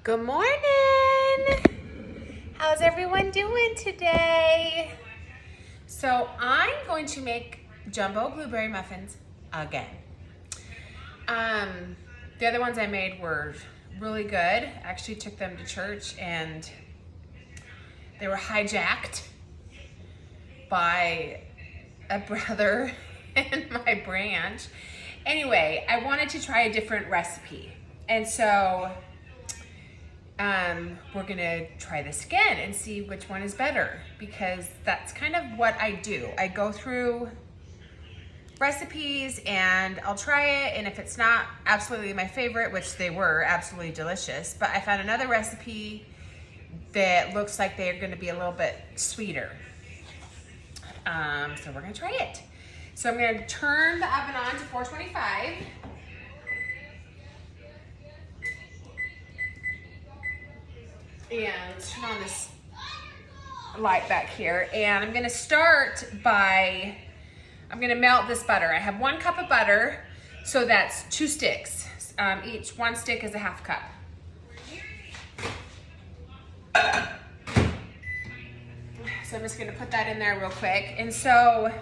Good morning. How's everyone doing today? So I'm going to make jumbo blueberry muffins again. The other ones I made were really good. I actually took them to church and they were hijacked by a brother in my branch. Anyway, I wanted to try a different recipe. And so we're gonna try this again and see which one is better, because that's kind of what I do. I go through recipes and I'll try it, and if it's not absolutely my favorite, which they were absolutely delicious, but I found another recipe that looks like they're gonna be a little bit sweeter. So we're gonna try it. So I'm gonna turn the oven on to 425. And turn on this light back here. And I'm gonna start by, I'm gonna melt this butter. I have 1 cup of butter, so that's 2 sticks. Each 1 stick is a half cup. So I'm just gonna put that in there real quick. And so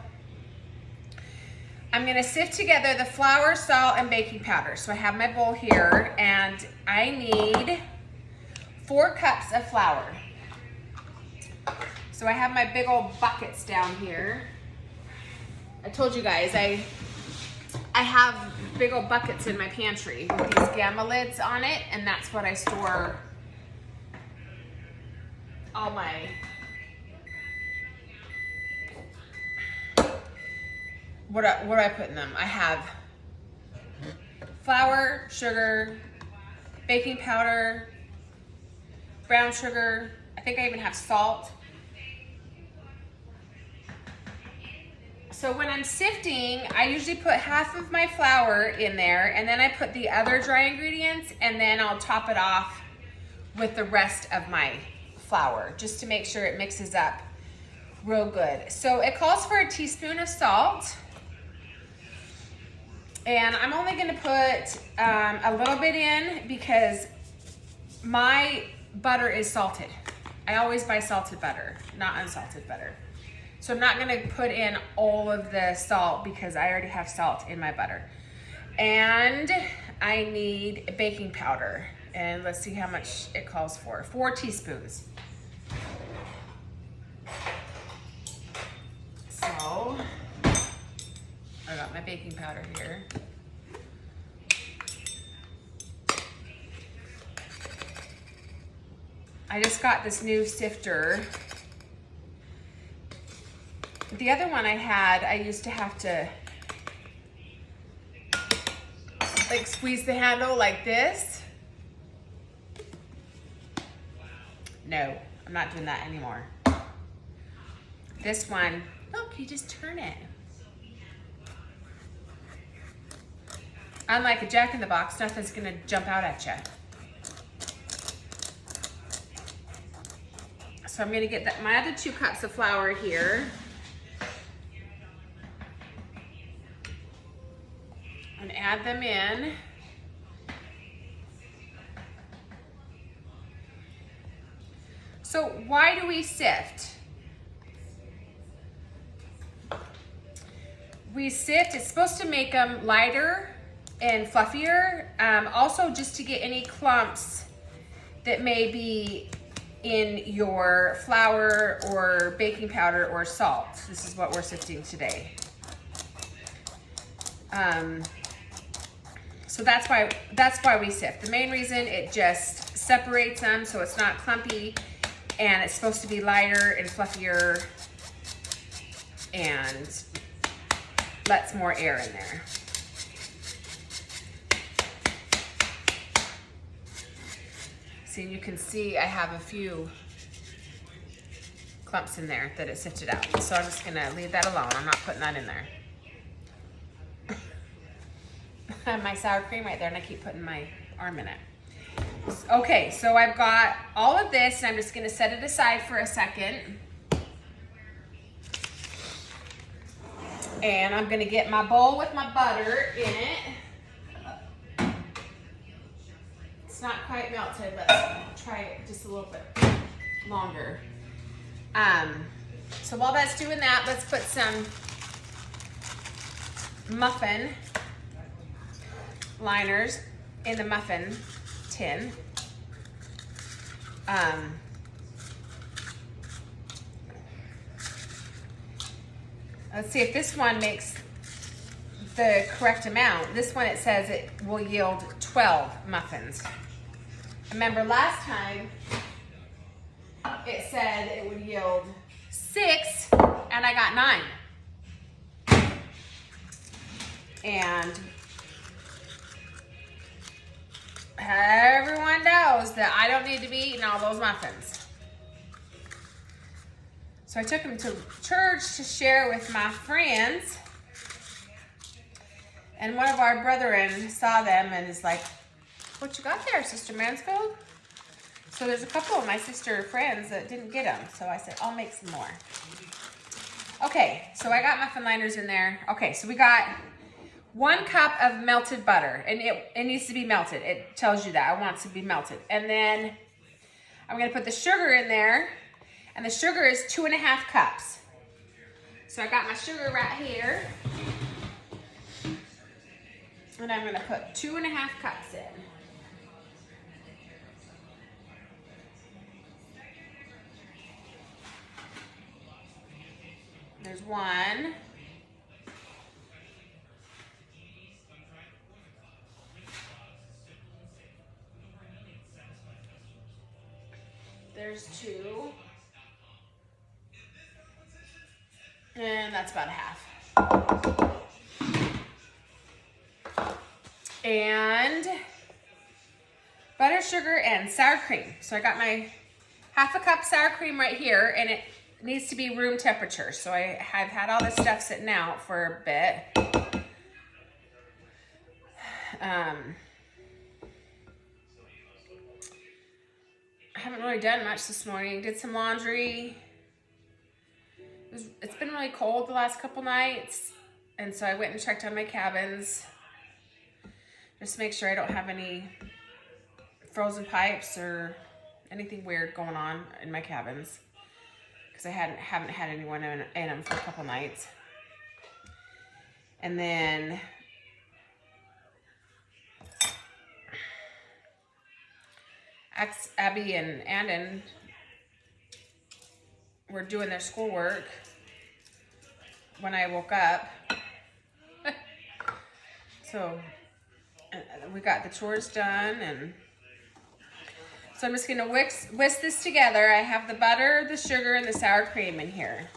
I'm gonna sift together the flour, salt, and baking powder. So I have my bowl here, and I need 4 cups of flour. So I have my big old buckets down here. I told you guys I have big old buckets in my pantry with these gamma lids on it, and that's what I store all my what do I put in them? I have flour, sugar, baking powder, brown sugar. I think I even have salt. So when I'm sifting, I usually put half of my flour in there, and then I put the other dry ingredients, and then I'll top it off with the rest of my flour, just to make sure it mixes up real good. So it calls for a teaspoon of salt. And I'm only gonna put a little bit in because my butter is salted. I always buy salted butter, not unsalted butter. So I'm not gonna put in all of the salt because I already have salt in my butter. And I need baking powder. And let's see how much it calls for. 4 teaspoons. So I got my baking powder here. I just got this new sifter. The other one I had, I used to have to like squeeze the handle like this. No, I'm not doing that anymore. This one, look, you just turn it. Unlike a Jack-in-the-Box, nothing's gonna jump out at you. So I'm gonna get my other 2 cups of flour here. And add them in. So why do we sift? We sift, it's supposed to make them lighter and fluffier. Also just to get any clumps that may be in your flour or baking powder or salt. This is what we're sifting today. So that's why we sift. The main reason, it just separates them so it's not clumpy, and it's supposed to be lighter and fluffier and lets more air in there. So you can see I have a few clumps in there that it sifted out. So I'm just gonna leave that alone. I'm not putting that in there. My sour cream right there, and I keep putting my arm in it. Okay, so I've got all of this, and I'm just gonna set it aside for a second. And I'm gonna get my bowl with my butter in it. It's not quite melted. Let's try it just a little bit longer. So while that's doing that, let's put some muffin liners in the muffin tin. Let's see if this one makes the correct amount. This one, it says it will yield 12 muffins. Remember last time it said it would yield 6 and I got 9. And everyone knows that I don't need to be eating all those muffins. So I took them to church to share with my friends. And one of our brethren saw them and is like, "What you got there, Sister Mansfield?" So there's a couple of my sister friends that didn't get them. So I said, I'll make some more. Okay, so I got muffin liners in there. Okay, so we got 1 cup of melted butter. And it needs to be melted. It tells you that. I want it to be melted. And then I'm going to put the sugar in there. And the sugar is 2.5 cups. So I got my sugar right here. And I'm going to put 2.5 cups in. There's 1. There's 2. And that's about a half. And butter, sugar, and sour cream. So I got my 1/2 cup sour cream right here, and it needs to be room temperature. So I have had all this stuff sitting out for a bit. I haven't really done much this morning. Did some laundry. It's been really cold the last couple nights, and so I went and checked on my cabins just to make sure I don't have any frozen pipes or anything weird going on in my cabins, because I haven't had anyone in them for a couple nights. And then Abby and Andon were doing their schoolwork when I woke up. So we got the chores done, and so I'm just gonna whisk this together. I have the butter, the sugar, and the sour cream in here.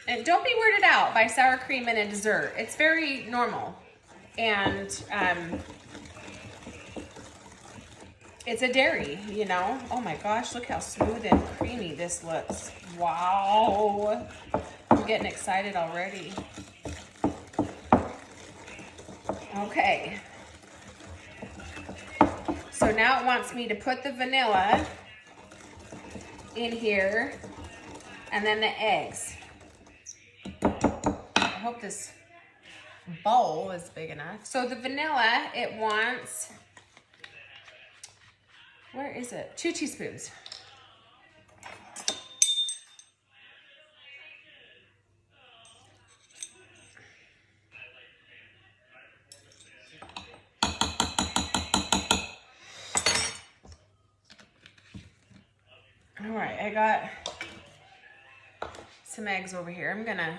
And don't be weirded out by sour cream in a dessert. It's very normal. And it's a dairy, you know. Oh my gosh, look how smooth and creamy this looks. Wow. I'm getting excited already. Okay. So now it wants me to put the vanilla in here and then the eggs. I hope this bowl is big enough. So the vanilla, it wants, where is it? 2 teaspoons. All right, I got some eggs over here. I'm gonna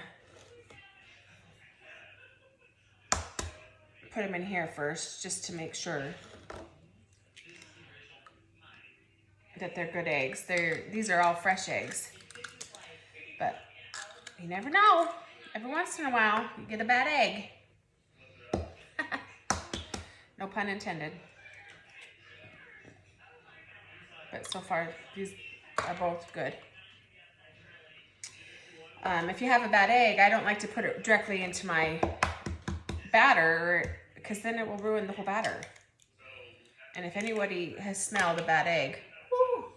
put them in here first, just to make sure that they're good eggs. These are all fresh eggs, but you never know. Every once in a while, you get a bad egg. No pun intended. But so far, these are both good. If you have a bad egg, I don't like to put it directly into my batter, because then it will ruin the whole batter. And if anybody has smelled a bad egg, woo,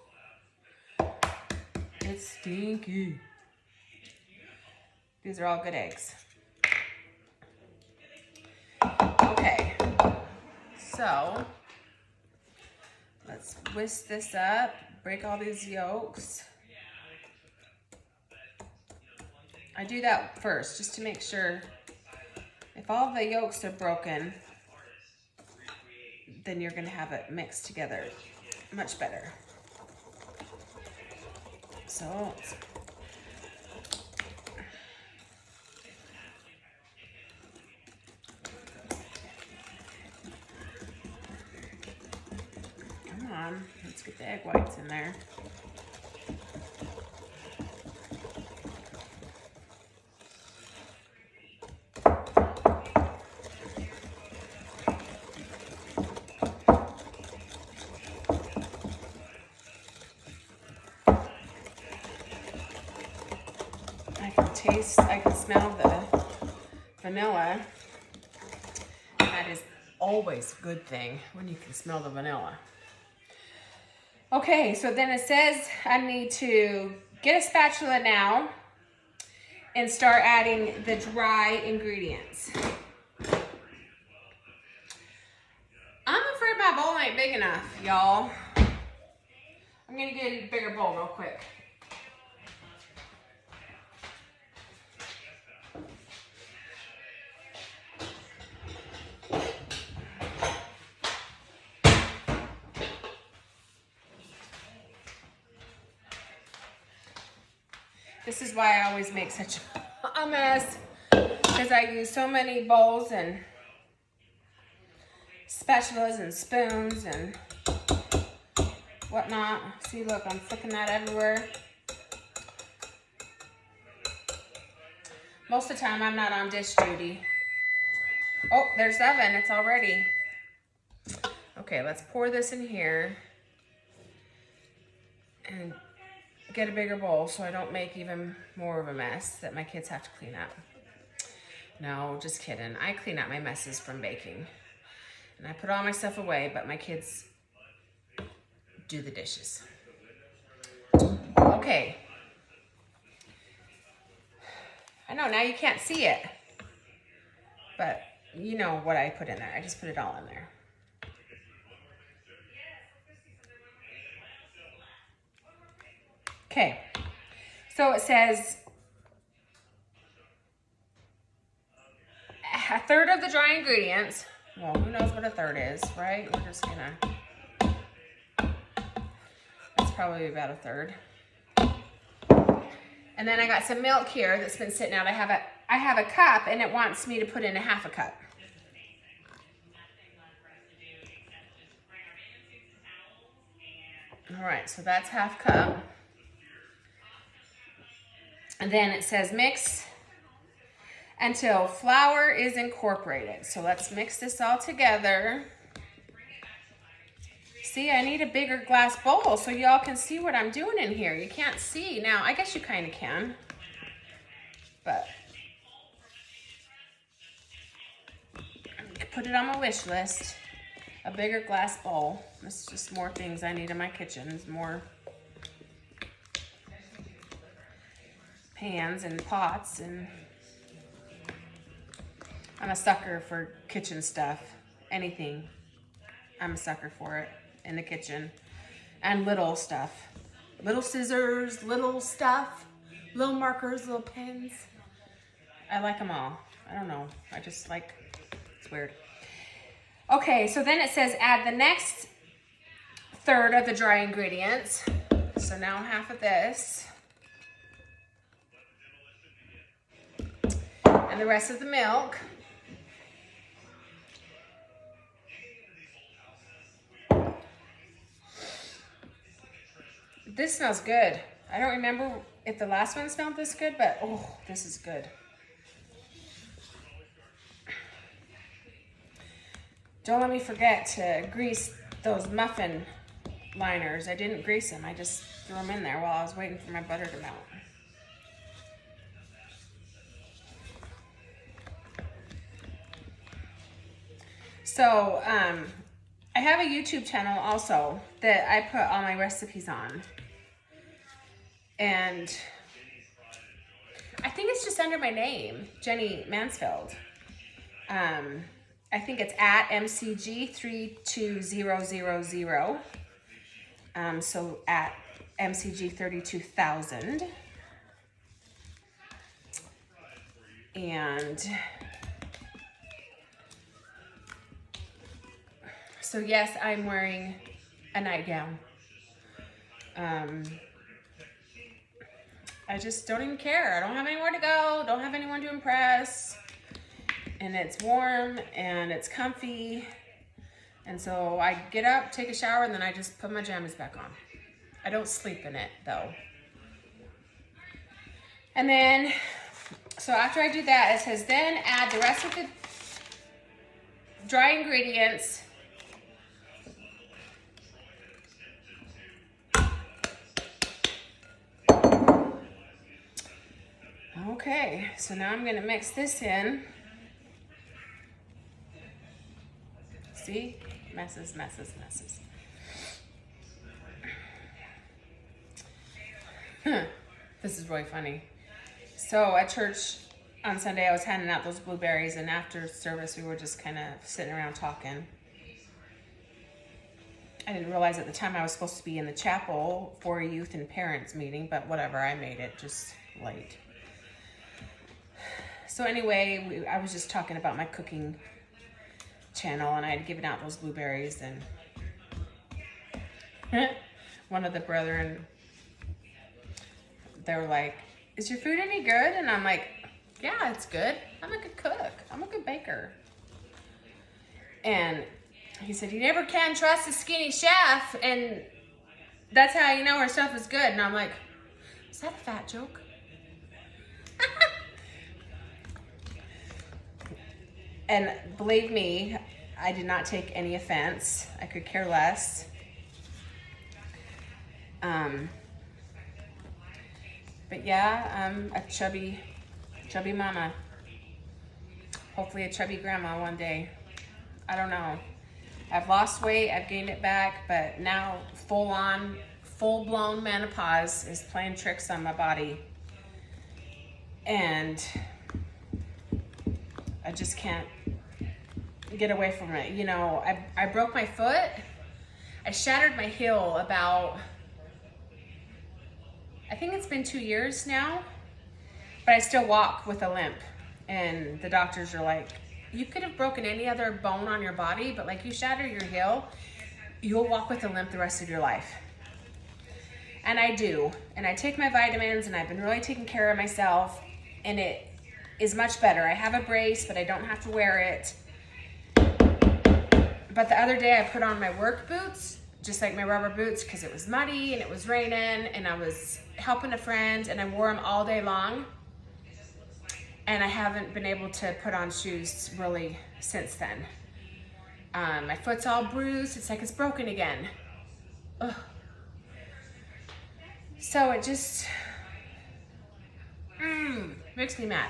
it's stinky. These are all good eggs. Okay. So let's whisk this up, break all these yolks. I do that first just to make sure if all the yolks are broken, then you're gonna have it mixed together much better. So come on, let's get the egg whites in there. I can smell the vanilla. That is always a good thing when you can smell the vanilla. Okay, so then it says I need to get a spatula now and start adding the dry ingredients. I'm afraid my bowl ain't big enough, y'all. I'm gonna get a bigger bowl real quick. This is why I always make such a mess, because I use so many bowls and spatulas and spoons and whatnot. See, look, I'm flicking that everywhere. Most of the time, I'm not on dish duty. Oh, there's the oven. It's all ready. Okay, let's pour this in here and get a bigger bowl so I don't make even more of a mess that my kids have to clean up. No, just kidding. I clean up my messes from baking. And I put all my stuff away, but my kids do the dishes. Okay. I know, now you can't see it. But you know what I put in there. I just put it all in there. Okay, so it says a third of the dry ingredients. Well, who knows what a third is, right? We're just gonna, that's probably about a third. And then I got some milk here that's been sitting out. I have a cup and it wants me to put in a half a cup. All right, so that's half cup. And then it says mix until flour is incorporated. So let's mix this all together. See, I need a bigger glass bowl so y'all can see what I'm doing in here. You can't see. Now, I guess you kind of can. But put it on my wish list. A bigger glass bowl. This is just more things I need in my kitchen. More pans and pots, and I'm a sucker for kitchen stuff. Anything. I'm a sucker for it in the kitchen. And little stuff. Little scissors, little stuff, little markers, little pens. I like them all. I don't know. I just like, it's weird. Okay, so then it says add the next third of the dry ingredients. So now half of this. And the rest of the milk. This smells good. I don't remember if the last one smelled this good, but oh, this is good. Don't let me forget to grease those muffin liners. I didn't grease them. I just threw them in there while I was waiting for my butter to melt. So, I have a YouTube channel also that I put all my recipes on. And I think it's just under my name, Jenny Mansfield. I think it's at MCG32000. So at MCG32000. And so yes, I'm wearing a nightgown. I just don't even care. I don't have anywhere to go, don't have anyone to impress. And it's warm and it's comfy. And so I get up, take a shower, and then I just put my jammies back on. I don't sleep in it though. And then, so after I do that, it says then add the rest of the dry ingredients. Okay, so now I'm gonna mix this in. See? Messes, messes, messes. This is really funny. So at church on Sunday, I was handing out those blueberries, and after service, we were just kind of sitting around talking. I didn't realize at the time I was supposed to be in the chapel for a youth and parents meeting, but whatever, I made it just late. So anyway, I was just talking about my cooking channel, and I had given out those blueberries, and one of the brethren, they were like, is your food any good? And I'm like, yeah, it's good. I'm a good cook. I'm a good baker. And he said, you never can trust a skinny chef, and that's how you know her stuff is good. And I'm like, is that a fat joke? And believe me, I did not take any offense. I could care less. But yeah, I'm a chubby mama. Hopefully a chubby grandma one day. I don't know. I've lost weight, I've gained it back, but now full-blown menopause is playing tricks on my body. And I just can't get away from it. You know, I broke my foot. I shattered my heel about, I think it's been 2 years now, but I still walk with a limp. And the doctors are like, you could have broken any other bone on your body, but like you shatter your heel, you'll walk with a limp the rest of your life. And I do. And I take my vitamins, and I've been really taking care of myself, and it is much better. I have a brace, but I don't have to wear it. But the other day I put on my work boots, just like my rubber boots, because it was muddy and it was raining, and I was helping a friend, and I wore them all day long. And I haven't been able to put on shoes really since then. My foot's all bruised. It's like it's broken again. Ugh. So it just makes me mad.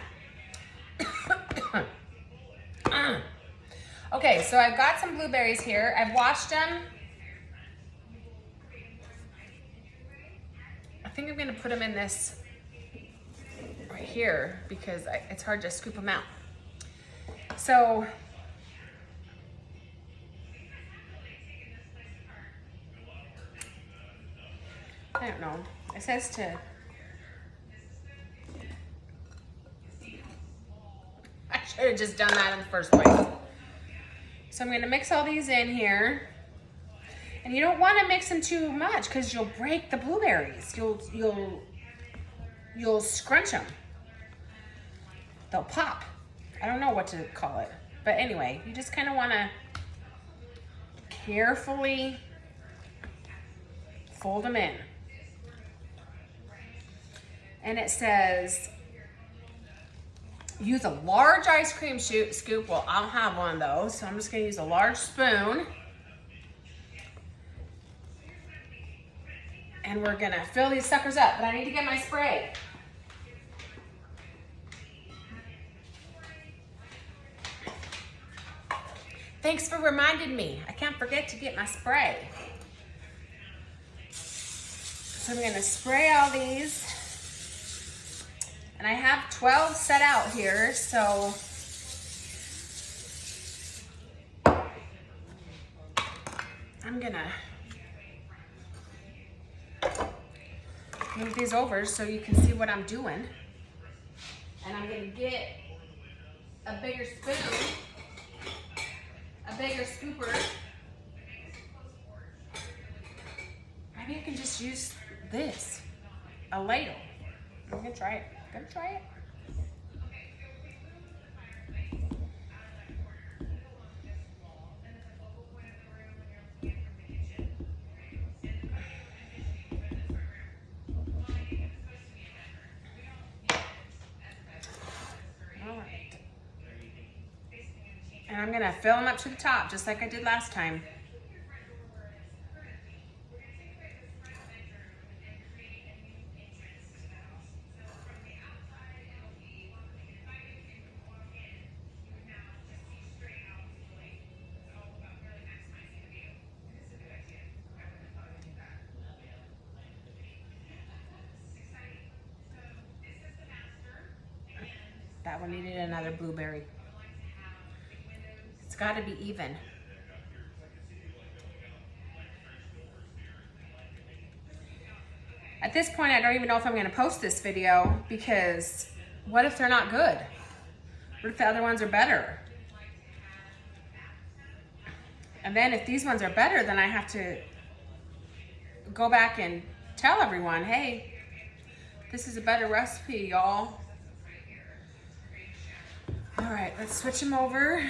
Okay, so I've got some blueberries here. I've washed them. I think I'm gonna put them in this right here because it's hard to scoop them out. So I don't know. It says to, I should have just done that in the first place. So I'm gonna mix all these in here. And you don't wanna mix them too much because you'll break the blueberries. You'll scrunch them. They'll pop. I don't know what to call it. But anyway, you just kinda wanna carefully fold them in. And it says, use a large ice cream scoop. Well, I don't have one of those, so I'm just gonna use a large spoon. And we're gonna fill these suckers up, but I need to get my spray. Thanks for reminding me. I can't forget to get my spray. So I'm gonna spray all these. And I have 12 set out here, so I'm gonna move these over so you can see what I'm doing. And I'm gonna get a bigger spoon, a bigger scooper. Maybe I can just use this, a ladle. I'm gonna try it. Gonna try it. All right. And I'm gonna fill them up to the top, just like I did last time. That one needed another blueberry. It's got to be even. At this point, I don't even know if I'm going to post this video, because what if they're not good? What if the other ones are better? And then if these ones are better, then I have to go back and tell everyone, hey, this is a better recipe, y'all. All right, let's switch them over.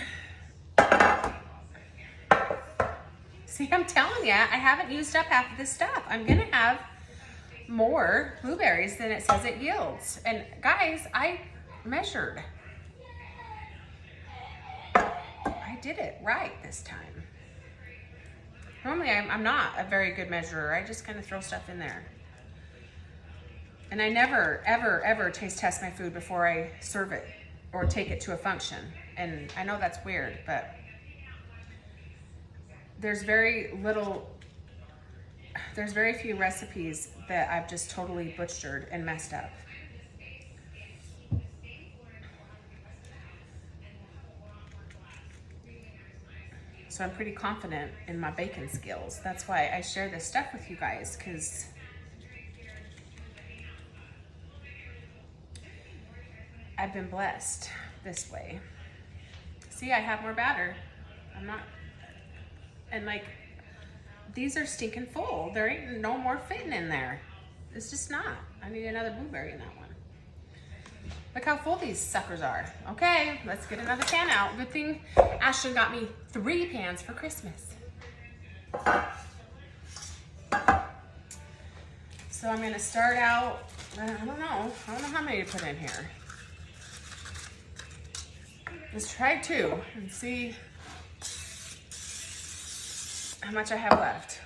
See, I'm telling you, I haven't used up half of this stuff. I'm gonna have more blueberries than it says it yields. And guys, I measured. I did it right this time. Normally, I'm not a very good measurer. I just kind of throw stuff in there. And I never, ever, ever taste test my food before I serve it or take it to a function. And I know that's weird, but there's very few recipes that I've just totally butchered and messed up. So I'm pretty confident in my baking skills. That's why I share this stuff with you guys, because I've been blessed this way. See, I have more batter. I'm not, and like, these are stinking full. There ain't no more fitting in there. It's just not. I need another blueberry in that one. Look how full these suckers are. Okay, let's get another pan out. Good thing Ashley got me 3 pans for Christmas. So I'm gonna start out, I don't know how many to put in here. Let's try 2 and see how much I have left.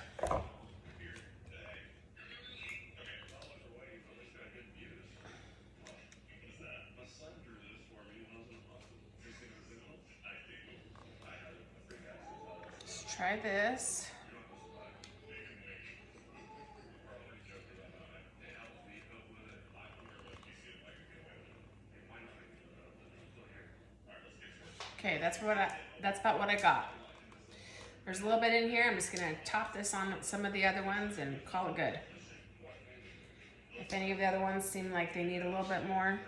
Let's try this. Okay, that's about what I got. There's a little bit in here. I'm just gonna top this on some of the other ones and call it good. If any of the other ones seem like they need a little bit more.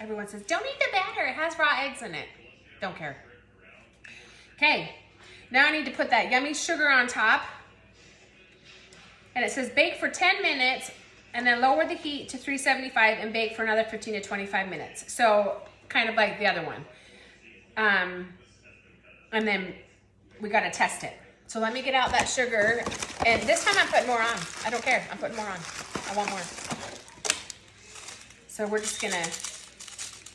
Everyone says, don't eat the batter, it has raw eggs in it. Don't care. Okay, now I need to put that yummy sugar on top. And it says bake for 10 minutes and then lower the heat to 375 and bake for another 15 to 25 minutes. So kind of like the other one. And then we gotta test it. So let me get out that sugar. And this time I'm putting more on. I don't care, I'm putting more on. I want more. So we're just gonna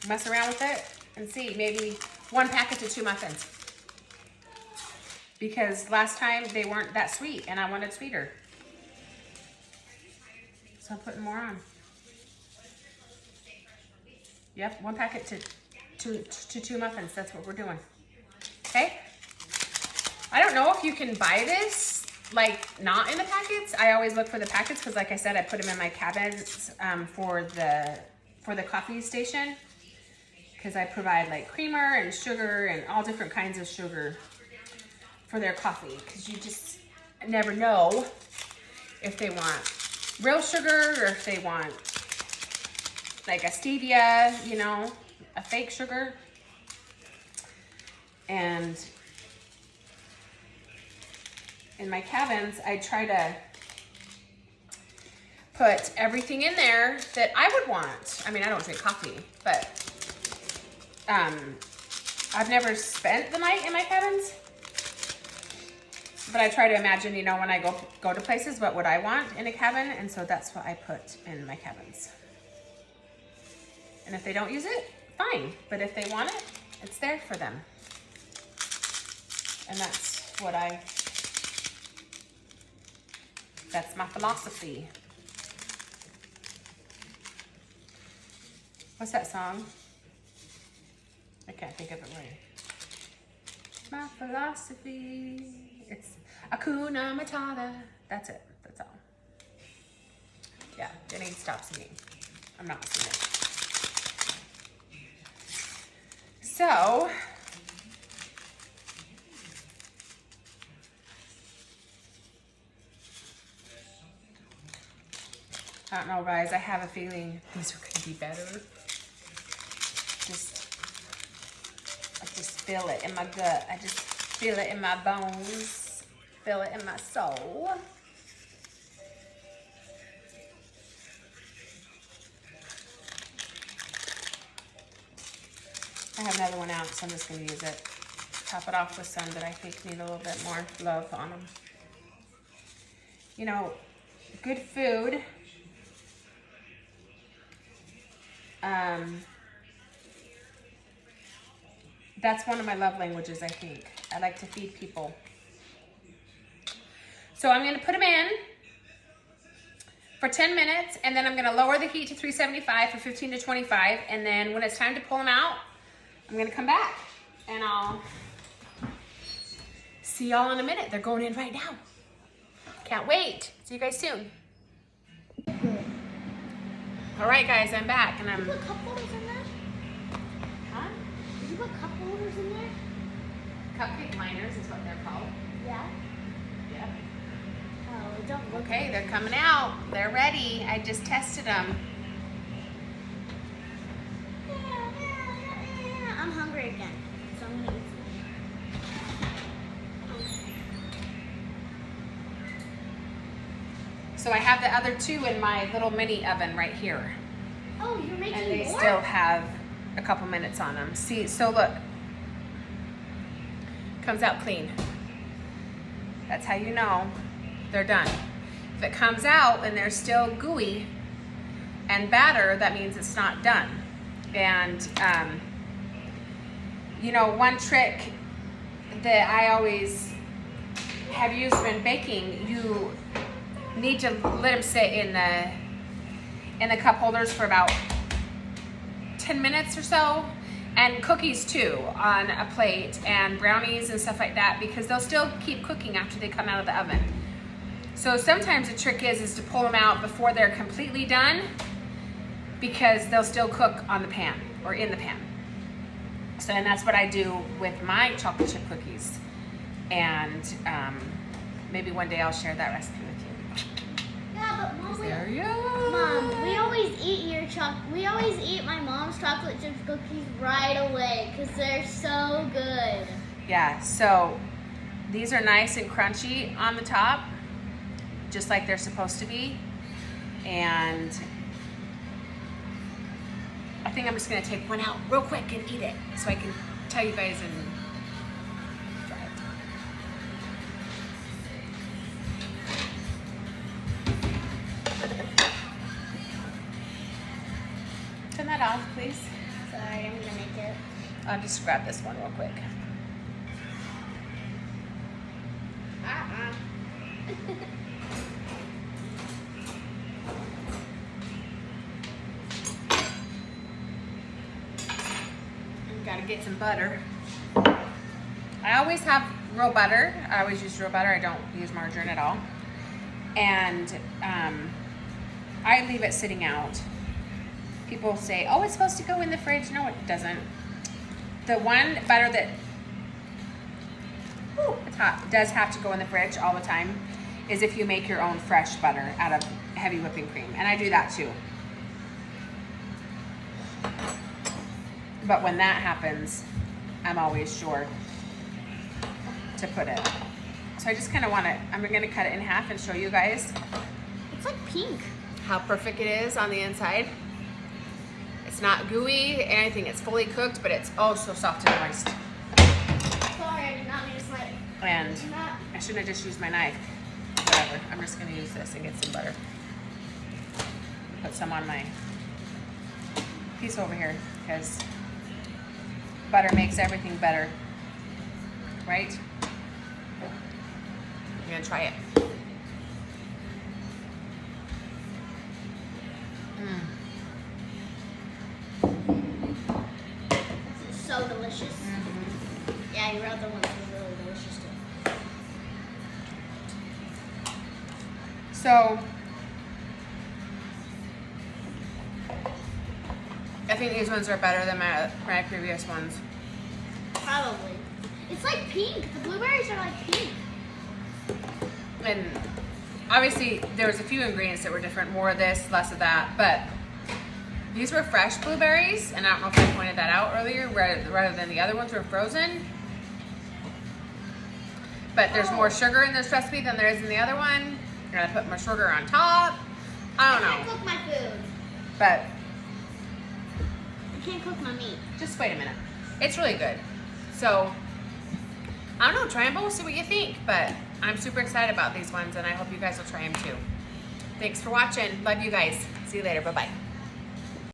mess around with it and see, maybe 1 packet to 2 muffins. Because last time they weren't that sweet and I wanted sweeter. So I'm putting more on. Yep, 1 packet to 2 muffins. That's what we're doing. Okay? I don't know if you can buy this, like, not in the packets. I always look for the packets because, like I said, I put them in my cabins for the coffee station. Because I provide, like, creamer and sugar and all different kinds of sugar for their coffee. Because you just never know if they want real sugar or if they want, like, a stevia, you know, a fake sugar. And in my cabins, I try to put everything in there that I would want. I mean, I don't drink coffee, but I've never spent the night in my cabins. But I try to imagine, you know, when I go to places, what would I want in a cabin? And so that's what I put in my cabins. And if they don't use it, fine. But if they want it, it's there for them. And that's my philosophy. What's that song? I can't think of it right. My philosophy. It's Hakuna Matata. That's it. That's all. Yeah, it ain't stop singing. I'm not singing it. So, I don't know, guys. I have a feeling these are going to be better. I just feel it in my gut. I just feel it in my bones. Feel it in my soul. I have another one out, so I'm just going to use it. Top it off with some that I think need a little bit more love on them. You know, good food. That's one of my love languages, I think. I like to feed people. So I'm going to put them in for 10 minutes, and then I'm going to lower the heat to 375 for 15 to 25, and then when it's time to pull them out, I'm going to come back, and I'll see y'all in a minute. They're going in right now. Can't wait. See you guys soon. All right, guys, I'm back, and I'm... Did you put cup holders in there? Huh? Did you put cup holders in there? Cupcake liners is what they're called. Yeah. Yep. Oh, it don't look Okay, they're coming out. They're ready. I just tested them. I'm hungry again, so I'm gonna eat some. So I have the other two in my little mini oven right here. Oh, you're making And they more? still have a couple minutes on them. See, so look. Comes out clean. That's how you know they're done. If it comes out and they're still gooey and batter, that means it's not done. And, you know, one trick that I always have used when baking, you need to let them sit in the cup holders for about 10 minutes or so, and cookies too on a plate, and brownies and stuff like that, because they'll still keep cooking after they come out of the oven. So sometimes the trick is to pull them out before they're completely done, because they'll still cook on the pan or in the pan. So, and that's what I do with my chocolate chip cookies. And maybe one day I'll share that recipe with you. Yeah, but Mom, Mom, we always eat my mom's chocolate chip cookies right away because they're so good. Yeah, so these are nice and crunchy on the top, just like they're supposed to be. And I think I'm just gonna take one out real quick and eat it so I can tell you guys and try it. Turn that off, please. Sorry, I'm gonna make it. I'll just grab this one real quick. Gotta get some butter. I always have real butter. I always use real butter. I don't use margarine at all. And I leave it sitting out. People say, oh, it's supposed to go in the fridge. No, it doesn't. The one butter that, it's hot, does have to go in the fridge all the time is if you make your own fresh butter out of heavy whipping cream. And I do that too. But when that happens, I'm always sure to put it. So I just kind of want to, I'm going to cut it in half and show you guys It's like pink. how perfect it is on the inside. It's not gooey or anything. It's fully cooked, but it's oh so soft and moist. Sorry, I did not mean to slide. And I shouldn't have just used my knife. Whatever. I'm just going to use this and get some butter. Put some on my piece over here because butter makes everything better. Right? I'm going to try it. This is so delicious. Yeah, your other ones are really delicious too. So, I think these ones are better than my previous ones. Probably. It's like pink. The blueberries are like pink. And obviously there was a few ingredients that were different, more of this, less of that, but these were fresh blueberries, and I don't know if I pointed that out earlier, rather than the other ones were frozen. But there's more sugar in this recipe than there is in the other one. You're gonna put more sugar on top. I don't I can't know, cook my food. but I can't cook my meat. just wait a minute. It's really good. So, I don't know, try them both, see what you think. But I'm super excited about these ones, and I hope you guys will try them too. Thanks for watching. Love you guys. See you later. Bye-bye.